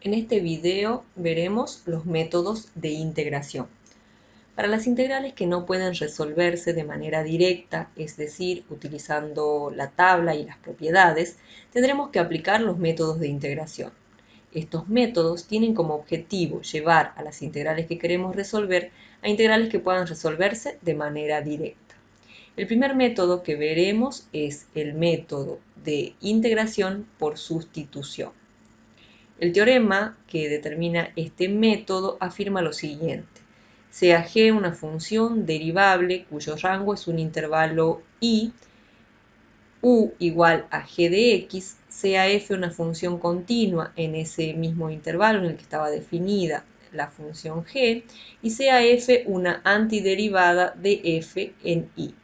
En este video veremos los métodos de integración. Para las integrales que no pueden resolverse de manera directa, es decir, utilizando la tabla y las propiedades, tendremos que aplicar los métodos de integración. Estos métodos tienen como objetivo llevar a las integrales que queremos resolver a integrales que puedan resolverse de manera directa. El primer método que veremos es el método de integración por sustitución. El teorema que determina este método afirma lo siguiente: sea g una función derivable cuyo rango es un intervalo i, u igual a g de x, sea f una función continua en ese mismo intervalo en el que estaba definida la función g, y sea f una antiderivada de f en i.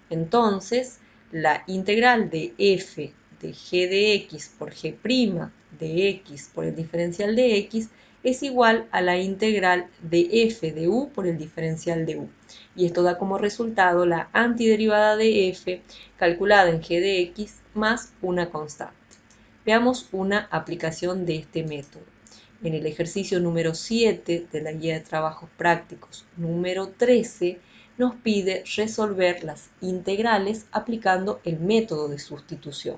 Entonces, la integral de f de g de x por g' de x por el diferencial de x es igual a la integral de f de u por el diferencial de u. Y esto da como resultado la antiderivada de f calculada en g de x más una constante. Veamos una aplicación de este método. En el ejercicio número 7 de la guía de trabajos prácticos número 13, nos pide resolver las integrales aplicando el método de sustitución.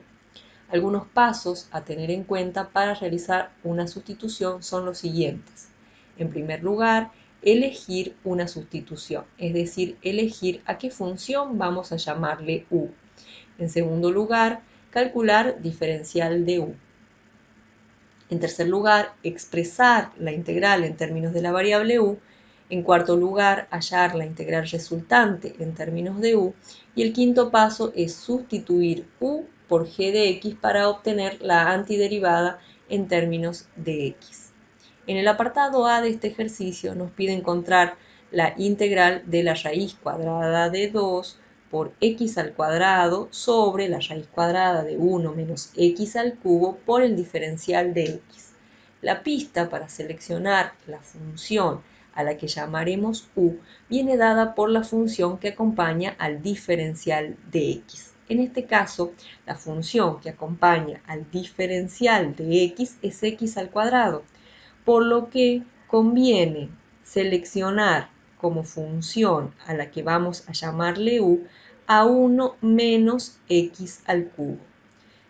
Algunos pasos a tener en cuenta para realizar una sustitución son los siguientes. En primer lugar, elegir una sustitución, es decir, elegir a qué función vamos a llamarle u. En segundo lugar, calcular diferencial de u. En tercer lugar, expresar la integral en términos de la variable u. En cuarto lugar, hallar la integral resultante en términos de u. Y el quinto paso es sustituir u por g de x para obtener la antiderivada en términos de x. En el apartado A de este ejercicio nos pide encontrar la integral de la raíz cuadrada de 2 por x al cuadrado sobre la raíz cuadrada de 1 menos x al cubo por el diferencial de x. La pista para seleccionar la función a la que llamaremos u viene dada por la función que acompaña al diferencial de x. En este caso, la función que acompaña al diferencial de x es x al cuadrado, por lo que conviene seleccionar como función a la que vamos a llamarle u a 1 menos x al cubo.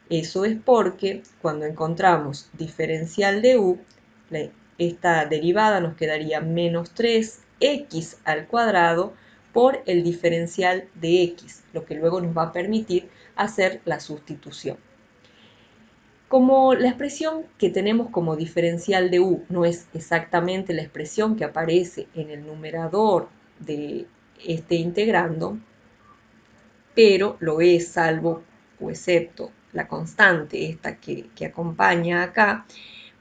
Eso es porque cuando encontramos diferencial de u, esta derivada nos quedaría menos 3x al cuadrado por el diferencial de x, lo que luego nos va a permitir hacer la sustitución. Como la expresión que tenemos como diferencial de u no es exactamente la expresión que aparece en el numerador de este integrando, pero lo es salvo o excepto la constante esta que acompaña acá,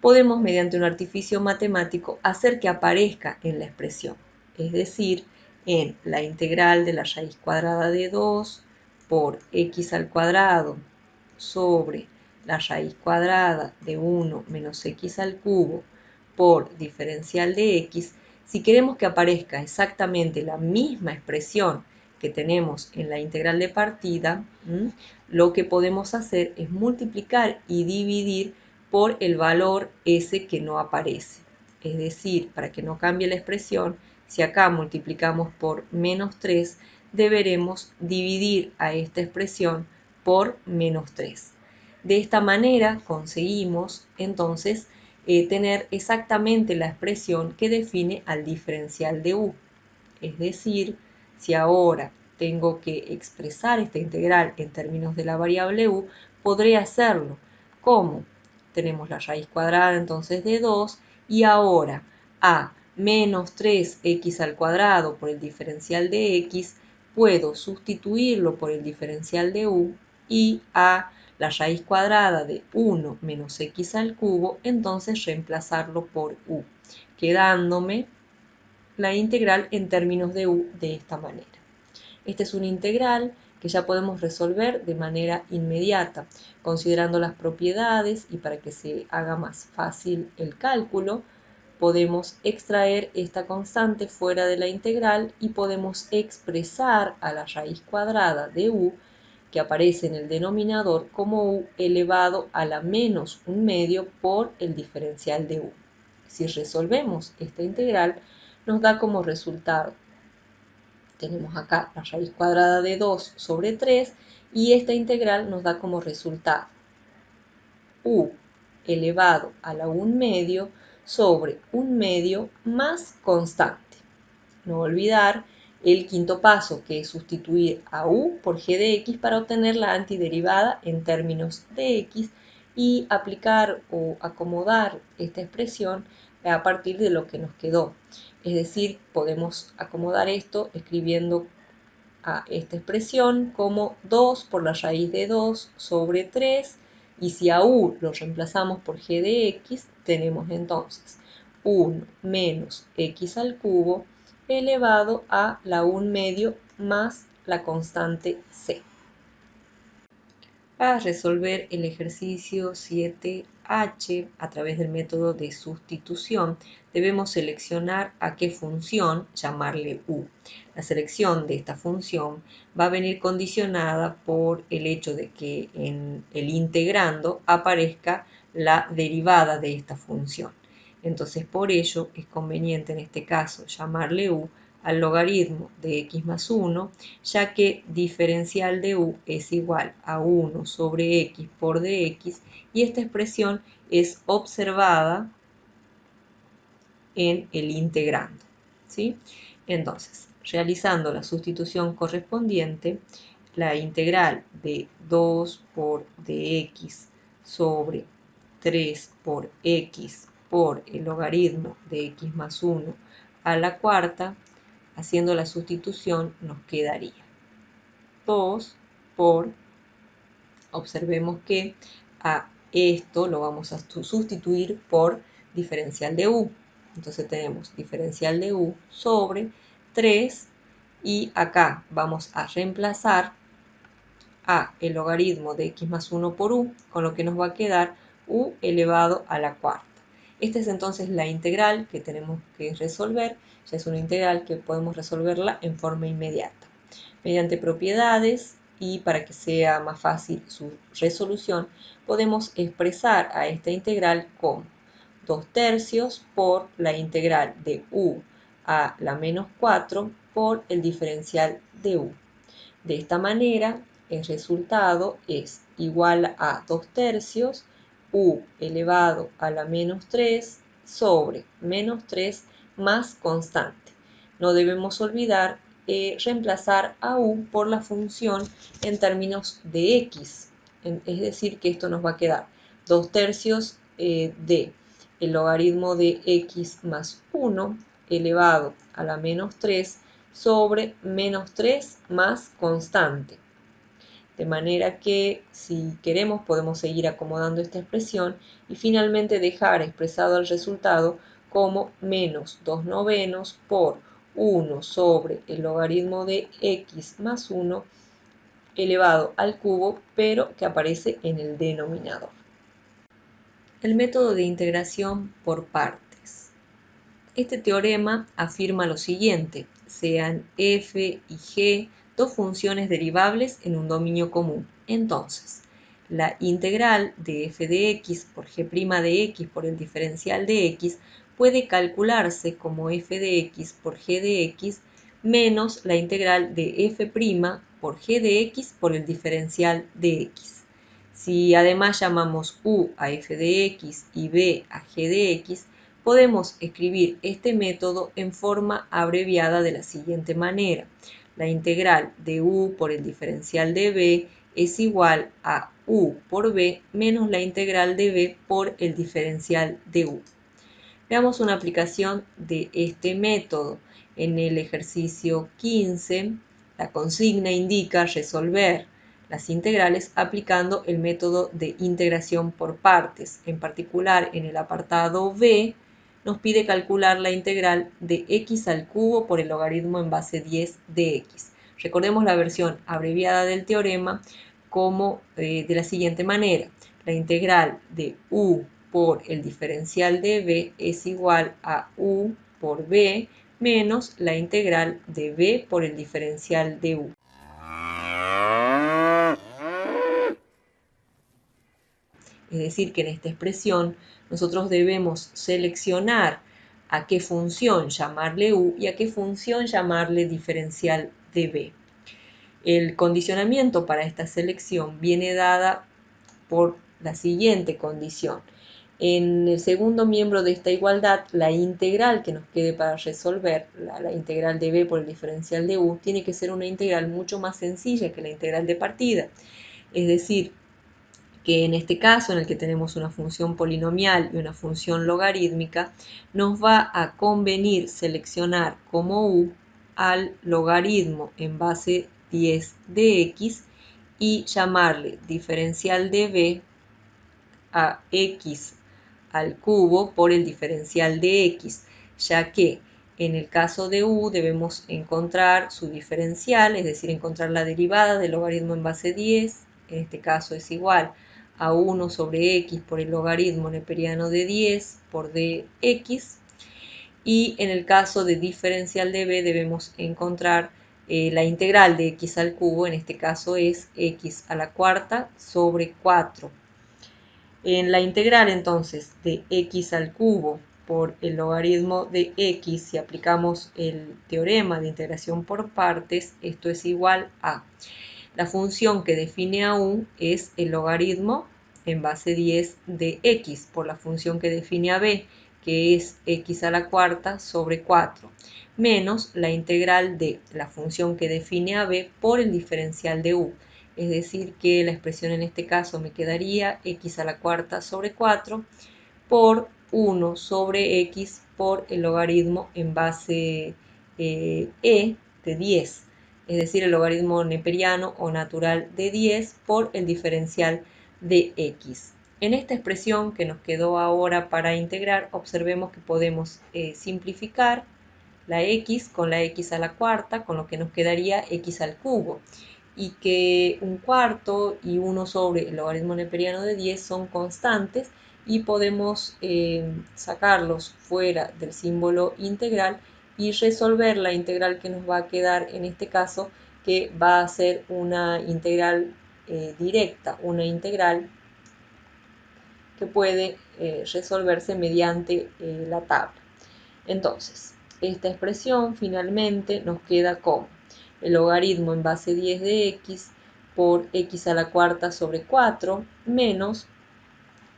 podemos mediante un artificio matemático hacer que aparezca en la expresión, es decir, en la integral de la raíz cuadrada de 2 por x al cuadrado sobre la raíz cuadrada de 1 menos x al cubo por diferencial de x. Si queremos que aparezca exactamente la misma expresión que tenemos en la integral de partida, lo que podemos hacer es multiplicar y dividir por el valor ese que no aparece. Es decir, para que no cambie la expresión, si acá multiplicamos por menos 3, deberemos dividir a esta expresión por menos 3. De esta manera conseguimos entonces tener exactamente la expresión que define al diferencial de u. Es decir, si ahora tengo que expresar esta integral en términos de la variable u, podré hacerlo. ¿Cómo? Tenemos la raíz cuadrada entonces de 2 y ahora a menos 3x al cuadrado por el diferencial de x, puedo sustituirlo por el diferencial de u y a la raíz cuadrada de 1 menos x al cubo, entonces reemplazarlo por u, quedándome la integral en términos de u de esta manera. Esta es una integral que ya podemos resolver de manera inmediata, considerando las propiedades y para que se haga más fácil el cálculo, podemos extraer esta constante fuera de la integral y podemos expresar a la raíz cuadrada de u, que aparece en el denominador, como u elevado a la menos un medio por el diferencial de u. Si resolvemos esta integral, nos da como resultado, tenemos acá la raíz cuadrada de 2 sobre 3 y esta integral nos da como resultado u elevado a la 1 medio sobre 1 medio más constante. No olvidar el quinto paso, que es sustituir a u por g de x para obtener la antiderivada en términos de x y aplicar o acomodar esta expresión a partir de lo que nos quedó. Es decir, podemos acomodar esto escribiendo a esta expresión como 2 por la raíz de 2 sobre 3, y si a u lo reemplazamos por g de x, tenemos entonces 1 menos x al cubo elevado a la 1 medio más la constante c. Para resolver el ejercicio 7H a través del método de sustitución, debemos seleccionar a qué función llamarle u. La selección de esta función va a venir condicionada por el hecho de que en el integrando aparezca la derivada de esta función. Entonces, por ello es conveniente en este caso llamarle u al logaritmo de x más 1, ya que diferencial de u es igual a 1 sobre x por dx y esta expresión es observada en el integrando, ¿sí? Entonces, realizando la sustitución correspondiente, la integral de 2 por dx sobre 3 por x por el logaritmo de x más 1 a la cuarta, haciendo la sustitución nos quedaría 2 por, observemos que a esto lo vamos a sustituir por diferencial de u. Entonces tenemos diferencial de u sobre 3 y acá vamos a reemplazar a el logaritmo de x más 1 por u, con lo que nos va a quedar u elevado a la cuarta. Esta es entonces la integral que tenemos que resolver. Ya es una integral que podemos resolverla en forma inmediata. Mediante propiedades y para que sea más fácil su resolución, podemos expresar a esta integral como 2 tercios por la integral de u a la menos 4 por el diferencial de u. De esta manera, el resultado es igual a 2 tercios u elevado a la menos 3 sobre menos 3 más constante. No debemos olvidar reemplazar a u por la función en términos de x. Es decir, que esto nos va a quedar 2 tercios de el logaritmo de x más 1 elevado a la menos 3 sobre menos 3 más constante. De manera que si queremos podemos seguir acomodando esta expresión y finalmente dejar expresado el resultado como menos 2 novenos por 1 sobre el logaritmo de x más 1 elevado al cubo, pero que aparece en el denominador. El método de integración por partes. Este teorema afirma lo siguiente: sean f y g dos funciones derivables en un dominio común. Entonces, la integral de f de x por g' de x por el diferencial de x puede calcularse como f de x por g de x menos la integral de f' por g de x por el diferencial de x. Si además llamamos u a f de x y b a g de x, podemos escribir este método en forma abreviada de la siguiente manera. La integral de u por el diferencial de b es igual a u por b menos la integral de b por el diferencial de u. Veamos una aplicación de este método. En el ejercicio 15, la consigna indica resolver las integrales aplicando el método de integración por partes. En particular, en el apartado B, nos pide calcular la integral de x al cubo por el logaritmo en base 10 de x. Recordemos la versión abreviada del teorema como de la siguiente manera. La integral de u por el diferencial de b es igual a u por b menos la integral de b por el diferencial de u. Es decir, que en esta expresión nosotros debemos seleccionar a qué función llamarle u y a qué función llamarle diferencial de b. El condicionamiento para esta selección viene dada por la siguiente condición. En el segundo miembro de esta igualdad, la integral que nos quede para resolver, la integral de b por el diferencial de u, tiene que ser una integral mucho más sencilla que la integral de partida. Es decir, que en este caso, en el que tenemos una función polinomial y una función logarítmica, nos va a convenir seleccionar como u al logaritmo en base 10 de x y llamarle diferencial de b a x al cubo por el diferencial de x, ya que en el caso de u debemos encontrar su diferencial, es decir, encontrar la derivada del logaritmo en base 10, en este caso es igual a 1 sobre x por el logaritmo neperiano de 10 por dx, y en el caso de diferencial de b debemos encontrar la integral de x al cubo, en este caso es x a la cuarta sobre 4. En la integral entonces de x al cubo por el logaritmo de x, si aplicamos el teorema de integración por partes, esto es igual a la función que define a u es el logaritmo en base 10 de x por la función que define a b, que es x a la cuarta sobre 4, menos la integral de la función que define a b por el diferencial de u. Es decir, que la expresión en este caso me quedaría x a la cuarta sobre 4 por 1 sobre x por el logaritmo en base e de 10, es decir, el logaritmo neperiano o natural de 10 por el diferencial de x. En esta expresión que nos quedó ahora para integrar, observemos que podemos simplificar la x con la x a la cuarta, con lo que nos quedaría x al cubo, y que un cuarto y 1 sobre el logaritmo neperiano de 10 son constantes y podemos sacarlos fuera del símbolo integral y resolver la integral que nos va a quedar en este caso, que va a ser una integral directa, una integral que puede resolverse mediante la tabla. Entonces, esta expresión finalmente nos queda como el logaritmo en base 10 de x por x a la cuarta sobre 4 menos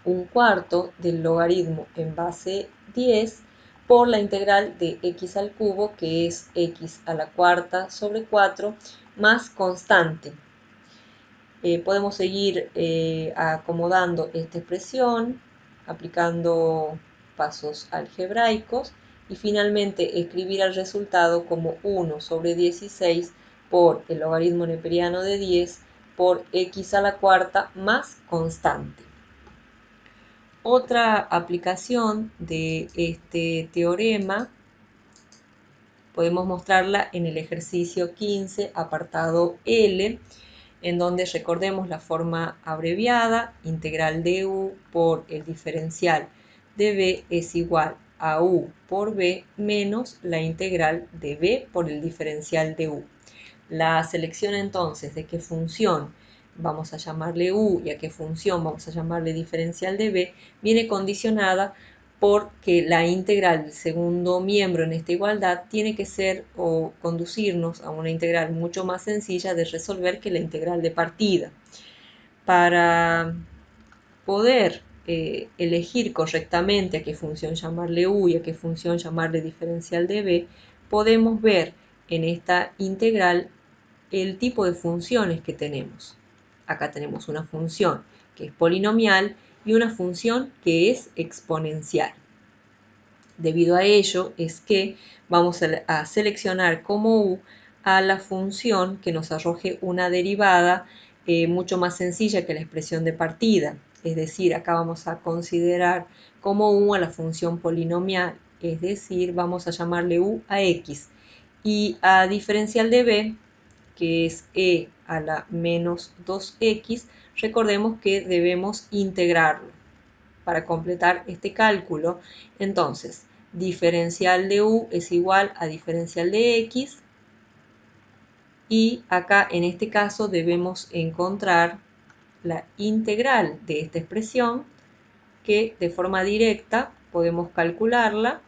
un cuarto del logaritmo en base 10 por la integral de x al cubo, que es x a la cuarta sobre 4 más constante. Podemos seguir acomodando esta expresión, aplicando pasos algebraicos y finalmente escribir el resultado como 1 sobre 16 por el logaritmo neperiano de 10 por x a la cuarta más constante. Otra aplicación de este teorema podemos mostrarla en el ejercicio 15, apartado L, en donde recordemos la forma abreviada, integral de u por el diferencial de b es igual a u por b menos la integral de b por el diferencial de u. La selección entonces de qué función vamos a llamarle u y a qué función vamos a llamarle diferencial de b viene condicionada porque la integral del segundo miembro en esta igualdad tiene que ser o conducirnos a una integral mucho más sencilla de resolver que la integral de partida. Para poder elegir correctamente a qué función llamarle u y a qué función llamarle diferencial de b, podemos ver en esta integral el tipo de funciones que tenemos. Acá tenemos una función que es polinomial y una función que es exponencial. Debido a ello es que vamos a seleccionar como u a la función que nos arroje una derivada mucho más sencilla que la expresión de partida. Es decir, acá vamos a considerar como u a la función polinomial, es decir, vamos a llamarle u a x. Y a diferencial de b, que es e a la menos 2x, recordemos que debemos integrarlo para completar este cálculo. Entonces, diferencial de u es igual a diferencial de x, y acá en este caso debemos encontrar la integral de esta expresión, que de forma directa podemos calcularla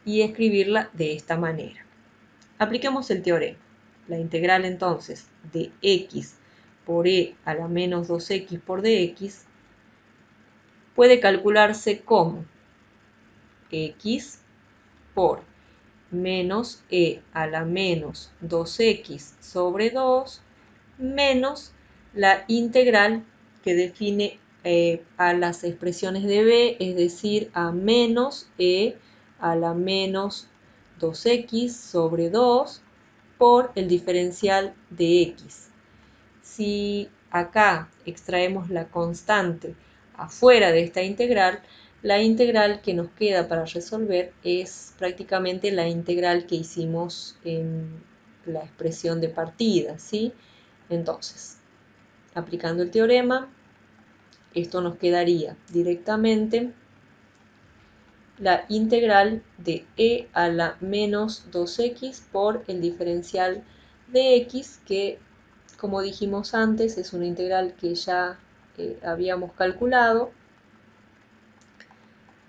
y escribirla de esta manera. Apliquemos el teorema. La integral entonces de x por e a la menos 2x por dx puede calcularse como x por menos e a la menos 2x sobre 2 menos la integral que define a las expresiones de b, es decir, a menos e a la menos 2x sobre 2 por el diferencial de x. Si acá extraemos la constante afuera de esta integral, la integral que nos queda para resolver es prácticamente la integral que hicimos en la expresión de partida, ¿sí? Entonces, aplicando el teorema, esto nos quedaría directamente la integral de e a la menos 2x por el diferencial de x, que como dijimos antes es una integral que ya habíamos calculado,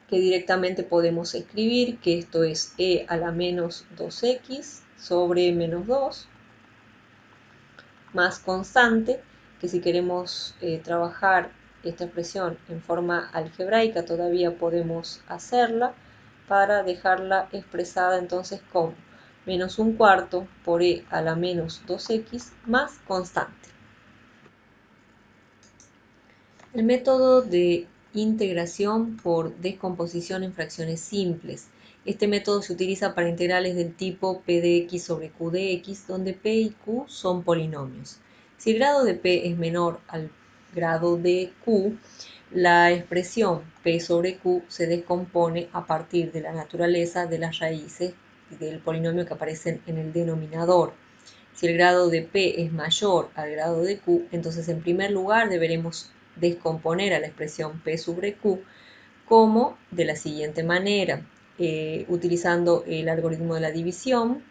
que directamente podemos escribir que esto es e a la menos 2x sobre menos 2 más constante, que si queremos trabajar esta expresión en forma algebraica todavía podemos hacerla para dejarla expresada entonces como menos un cuarto por e a la menos 2x más constante. El método de integración por descomposición en fracciones simples. Este método se utiliza para integrales del tipo p de x sobre q de x, donde p y q son polinomios. Si el grado de p es menor al grado de q, la expresión p sobre q se descompone a partir de la naturaleza de las raíces del polinomio que aparecen en el denominador. Si el grado de p es mayor al grado de q, entonces en primer lugar deberemos descomponer a la expresión p sobre q como de la siguiente manera, utilizando el algoritmo de la división,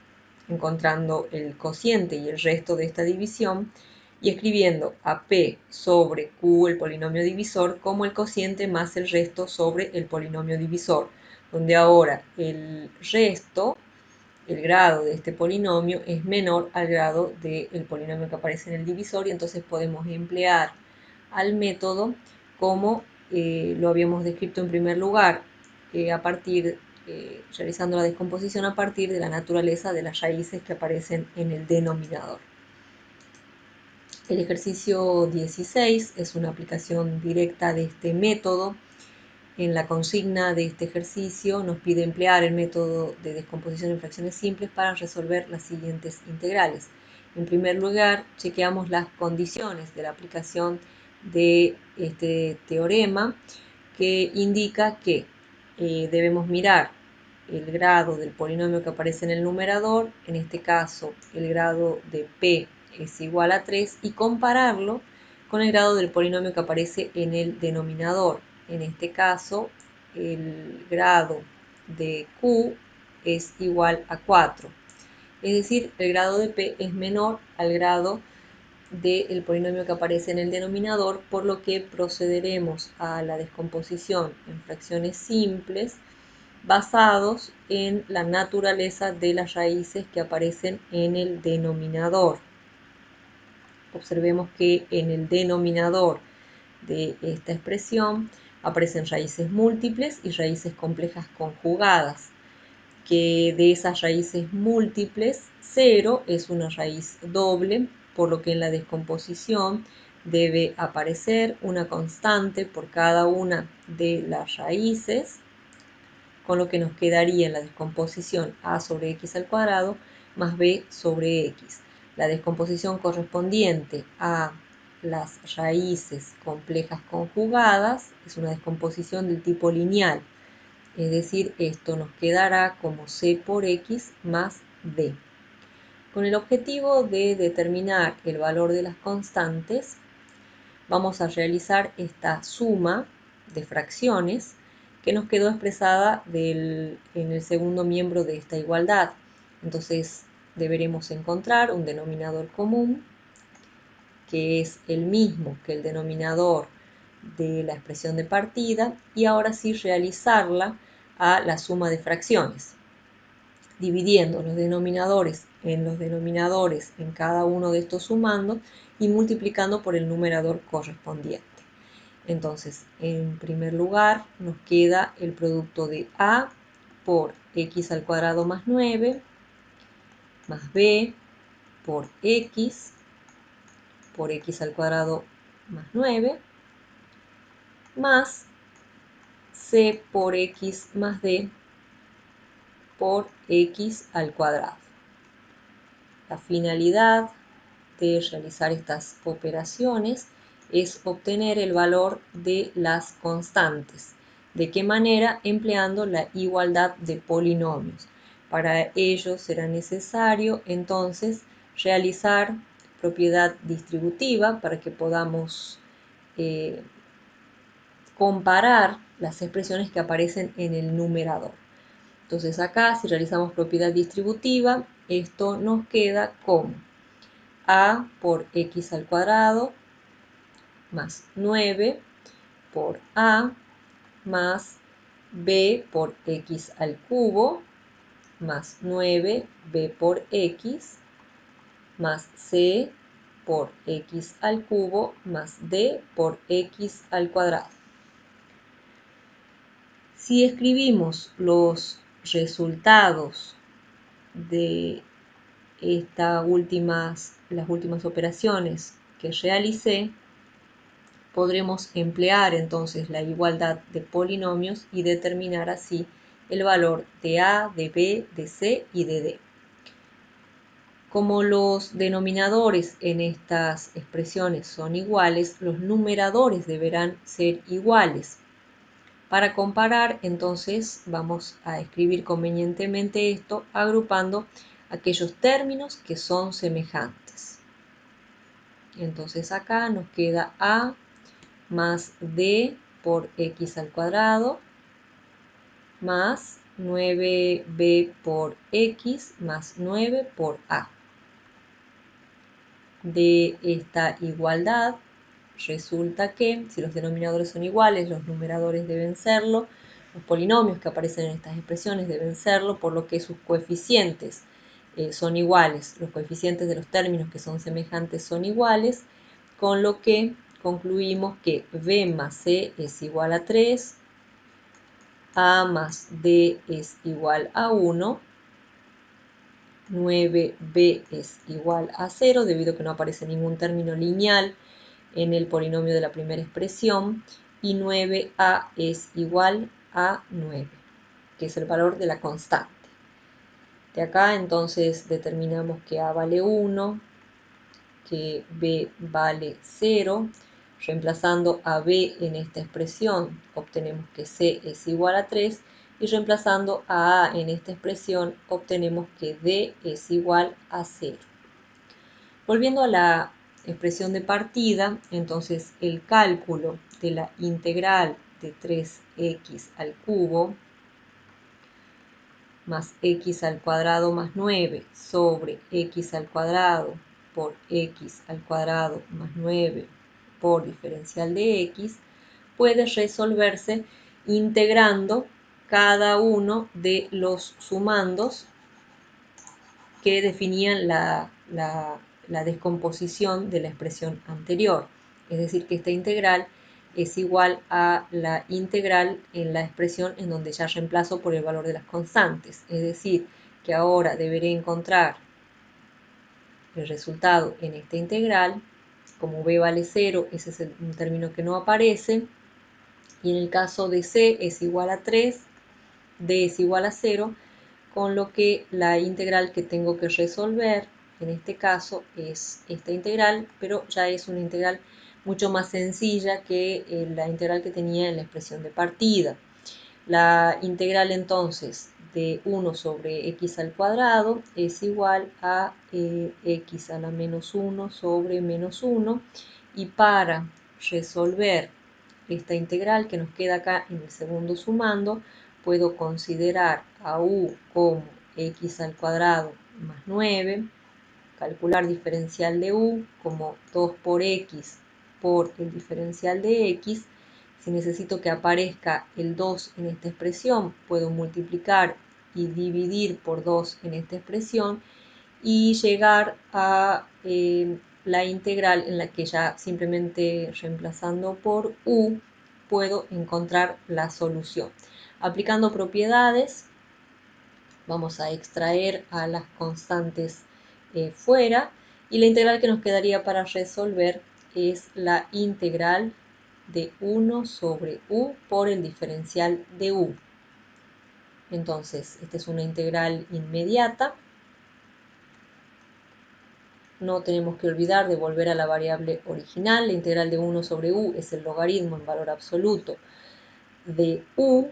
encontrando el cociente y el resto de esta división y escribiendo a p sobre q, el polinomio divisor, como el cociente más el resto sobre el polinomio divisor, donde ahora el resto, el grado de este polinomio, es menor al grado del polinomio que aparece en el divisor, y entonces podemos emplear al método como lo habíamos descrito en primer lugar, realizando la descomposición a partir de la naturaleza de las raíces que aparecen en el denominador. El ejercicio 16 es una aplicación directa de este método. En la consigna de este ejercicio nos pide emplear el método de descomposición en fracciones simples para resolver las siguientes integrales. En primer lugar, chequeamos las condiciones de la aplicación de este teorema, que indica que debemos mirar el grado del polinomio que aparece en el numerador, en este caso el grado de p es igual a 3, y compararlo con el grado del polinomio que aparece en el denominador. En este caso, el grado de q es igual a 4. Es decir, el grado de p es menor al grado del polinomio que aparece en el denominador, por lo que procederemos a la descomposición en fracciones simples basados en la naturaleza de las raíces que aparecen en el denominador. Observemos que en el denominador de esta expresión aparecen raíces múltiples y raíces complejas conjugadas, que de esas raíces múltiples, 0 es una raíz doble, por lo que en la descomposición debe aparecer una constante por cada una de las raíces, con lo que nos quedaría en la descomposición a sobre x al cuadrado más b sobre x. La descomposición correspondiente a las raíces complejas conjugadas es una descomposición del tipo lineal, es decir, esto nos quedará como c por x más d. Con el objetivo de determinar el valor de las constantes, vamos a realizar esta suma de fracciones que nos quedó expresada en el segundo miembro de esta igualdad. Entonces deberemos encontrar un denominador común que es el mismo que el denominador de la expresión de partida, y ahora sí realizarla a la suma de fracciones, dividiendo los denominadores en cada uno de estos sumandos y multiplicando por el numerador correspondiente. Entonces, en primer lugar, nos queda el producto de a por x al cuadrado más 9, más b por x al cuadrado más 9, más c por x más d por x al cuadrado. La finalidad de realizar estas operaciones es obtener el valor de las constantes. ¿De qué manera? Empleando la igualdad de polinomios. Para ello será necesario entonces realizar propiedad distributiva para que podamos comparar las expresiones que aparecen en el numerador. Entonces acá, si realizamos propiedad distributiva, esto nos queda como a por x al cuadrado más 9 por a más b por x al cubo más 9b por x más c por x al cubo más d por x al cuadrado. Si escribimos los resultados de las últimas operaciones que realicé, podremos emplear entonces la igualdad de polinomios y determinar así el valor de a, de b, de c y de d. Como los denominadores en estas expresiones son iguales, los numeradores deberán ser iguales. Para comparar, entonces, vamos a escribir convenientemente esto agrupando aquellos términos que son semejantes. Entonces acá nos queda a más d por x al cuadrado más 9b por x más 9 por a. De esta igualdad resulta que si los denominadores son iguales, los numeradores deben serlo, los polinomios que aparecen en estas expresiones deben serlo, por lo que sus coeficientes son iguales, los coeficientes de los términos que son semejantes son iguales, con lo que concluimos que b más c es igual a 3, a más d es igual a 1, 9b es igual a 0, debido a que no aparece ningún término lineal en el polinomio de la primera expresión, y 9a es igual a 9, que es el valor de la constante. De acá entonces determinamos que a vale 1, que b vale 0. Reemplazando a b en esta expresión obtenemos que c es igual a 3, y reemplazando a en esta expresión obtenemos que d es igual a 0. Volviendo a la expresión de partida, entonces el cálculo de la integral de 3x al cubo más x al cuadrado más 9 sobre x al cuadrado por x al cuadrado más 9 por diferencial de x puede resolverse integrando cada uno de los sumandos que definían la descomposición de la expresión anterior. Es decir, que esta integral es igual a la integral en la expresión en donde ya reemplazo por el valor de las constantes. Es decir, que ahora deberé encontrar el resultado en esta integral. Como b vale 0, ese es un término que no aparece. Y en el caso de c es igual a 3, d es igual a 0, con lo que la integral que tengo que resolver en este caso es esta integral, pero ya es una integral mucho más sencilla que la integral que tenía en la expresión de partida. La integral entonces de 1 sobre x al cuadrado es igual a x a la menos 1 sobre menos 1, y para resolver esta integral que nos queda acá en el segundo sumando, puedo considerar a u como x al cuadrado más 9, calcular diferencial de u como 2 por x por el diferencial de x, si necesito que aparezca el 2 en esta expresión, puedo multiplicar y dividir por 2 en esta expresión y llegar a la integral en la que ya simplemente reemplazando por u puedo encontrar la solución. Aplicando propiedades, vamos a extraer a las constantes fuera y la integral que nos quedaría para resolver es la integral de 1 sobre u por el diferencial de u. Entonces, esta es una integral inmediata. No tenemos que olvidar de volver a la variable original. La integral de 1 sobre u es el logaritmo en valor absoluto de u,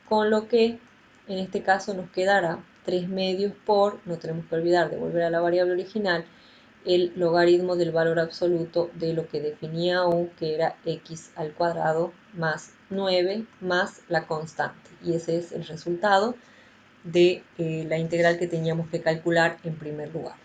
con lo que en este caso nos quedará 3 medios por, no tenemos que olvidar de volver a la variable original, el logaritmo del valor absoluto de lo que definía u, que era x al cuadrado más 9 más la constante. Y ese es el resultado de la integral que teníamos que calcular en primer lugar.